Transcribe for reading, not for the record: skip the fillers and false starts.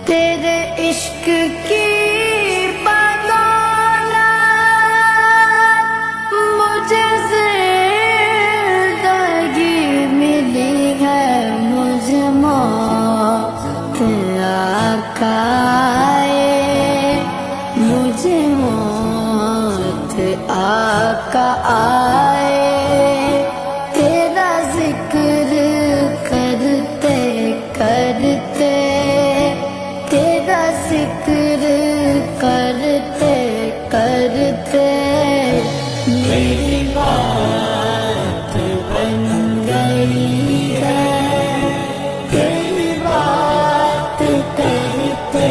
تیرے عشق کی مجھے زندگی ملی ہے، مجھے موت آقا آئے، مجھے موت آقا آئے، تیرا ذکر کرتے کرتے، تیرا ذکر کرتے کرتے میری بات بن گئی ہے، تیری بات کرتے